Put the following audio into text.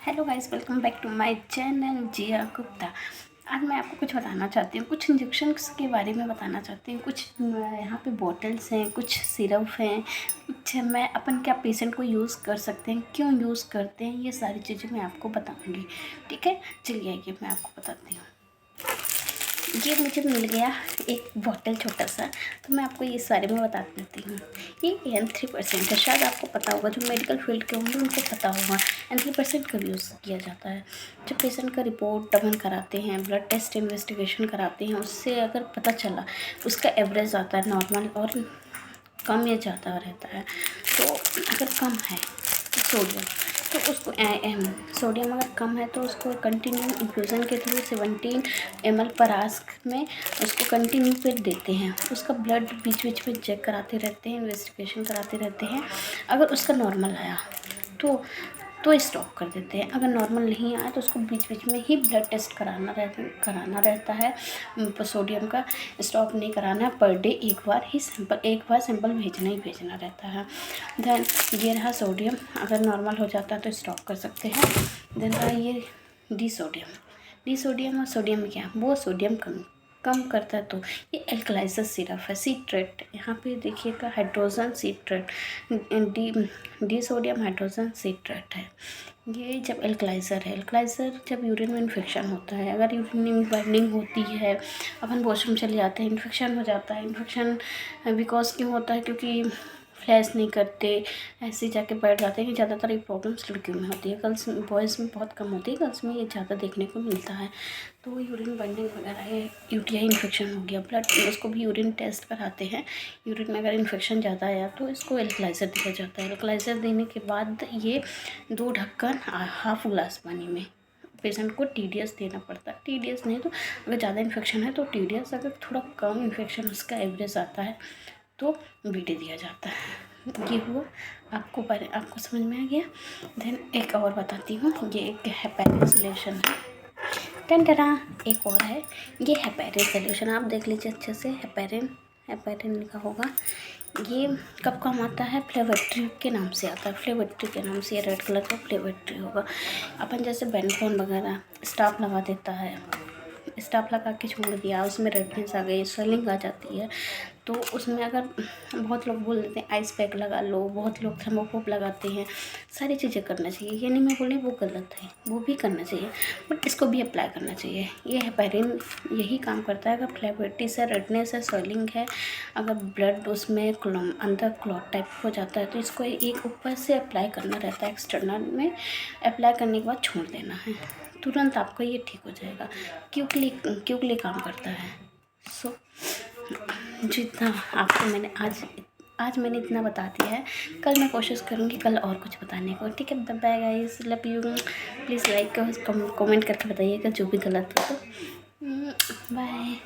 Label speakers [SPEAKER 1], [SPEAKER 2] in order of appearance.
[SPEAKER 1] Hello guys, welcome back to my channel Jiya Gupta. आज मैं आपको कुछ बताना चाहती हूँ, कुछ इंजेक्शन्स के बारे में बताना चाहती हूँ। कुछ यहाँ पे बॉटल्स हैं, कुछ सिरप हैं, कुछ मैं अपन क्या पेशेंट को यूज़ कर सकते हैं, क्यों यूज़ करते हैं, ये सारी चीज़ें मैं आपको बताऊँगी। ठीक है, चलिए आइए मैं आपको बताती हूँ। ये मुझे मिल गया एक बॉटल छोटा सा, तो मैं आपको ये सारे में बता देती हूँ। ये N3% है, शायद आपको पता होगा, जो मेडिकल फील्ड के होंगे उनको पता होगा N3% का यूज़ किया जाता है। जब पेशेंट का रिपोर्ट अपन कराते हैं, ब्लड टेस्ट इन्वेस्टिगेशन कराते हैं, उससे अगर पता चला उसका एवरेज आता है नॉर्मल और कम या ज़्यादा रहता है, तो अगर कम है सोडियम तो उसको सोडियम अगर कम है तो उसको कंटिन्यू इन्फ्यूज़न के थ्रू 17 ml पर आस्क में उसको कंटिन्यू फिर देते हैं। उसका ब्लड बीच बीच में चेक कराते रहते हैं, इन्वेस्टिगेशन कराते रहते हैं। अगर उसका नॉर्मल आया तो स्टॉप कर देते हैं। अगर नॉर्मल नहीं आया तो उसको बीच बीच में ही ब्लड टेस्ट कराना रहता है। सोडियम का स्टॉप नहीं कराना है, पर डे एक बार सैंपल भेजना ही भेजना रहता है। देन ये रहा सोडियम, अगर नॉर्मल हो जाता है तो स्टॉप कर सकते हैं। देन रहा ये डी सोडियम और सोडियम क्या, वो सोडियम कम करता है, तो ये एल्कलाइजर सिरप है, सीट्रेट। यहाँ पे देखिएगा हाइड्रोजन सीट्रेट, डी सोडियम हाइड्रोजन सीट्रेट है। ये जब एल्कलाइज़र जब यूरिन में इन्फेक्शन होता है, अगर यूरिन में ब्लीडिंग होती है, अपन वॉशरूम चले जाते हैं, इन्फेक्शन हो जाता है। इन्फेक्शन बिकॉज क्यों होता है, क्योंकि फ्लैश नहीं करते, ऐसे जाके बैठ जाते हैं। ज़्यादातर ये प्रॉब्लम्स लड़कियों में होती है, गर्ल्स में, बॉयज़ में बहुत कम होती है, गर्ल्स में ये ज़्यादा देखने को मिलता है। तो यूरिन बाइंडिंग वगैरह है, यूटीआई इन्फेक्शन हो गया, ब्लड उसको भी यूरिन टेस्ट कराते हैं। यूरिन में अगर इन्फेक्शन ज़्यादा आया तो इसको एल्कलाइज़र दिया जाता है। एल्कलाइज़र देने के बाद ये 2 ढक्कन हाफ ग्लास पानी में पेशेंट को TDS देना पड़ता है। TDS नहीं तो अगर ज़्यादा इन्फेक्शन है तो TDS, अगर थोड़ा कम इन्फेक्शन उसका एवरेज आता है तो BD दिया जाता है। ये हुआ, आपको समझ में आ गया। देन एक और बताती हूँ, ये एक हेपेरिन सोल्यूशन है। टन एक और है, ये हेपेरिन सोल्यूशन, आप देख लीजिए अच्छे से, हेपेरिन लिखा होगा। ये कब काम आता है, फ्लेवेट्री के नाम से आता है, फ्लेवेट्री के नाम से, ये रेड कलर का फ्लेवेट्री होगा। अपन जैसे बेनफ्रॉन वगैरह स्टाफ लगा देता है, स्टाफ लगा के छोड़ दिया, उसमें रेडनेस आ गई, स्वेलिंग आ जाती है, तो उसमें अगर बहुत लोग बोल देते हैं आइस पैक लगा लो, बहुत लोग थर्मोकोप लगाते हैं, सारी चीज़ें करना चाहिए। ये नहीं मैं बोल रही वो गलत है, वो भी करना चाहिए, बट इसको भी अप्लाई करना चाहिए। ये हेपेरिन यही काम करता है। अगर फ्लेबिलिटीज है, रेडनेस है, स्वेलिंग है, अगर ब्लड उसमें अंदर क्लॉट टाइप हो जाता है, तो इसको एक ऊपर से अप्लाई करना रहता है, एक्सटर्नल में अप्लाई करने के बाद छोड़ देना है, तुरंत आपका ये ठीक हो जाएगा। क्विकली काम करता है। सो जितना आपको मैंने आज मैंने इतना बता दिया है, कल मैं कोशिश करूँगी कल और कुछ बताने को। ठीक है, bye guys, love you. Please like comment करके बताइएगा जो भी गलत हो तो। बाय।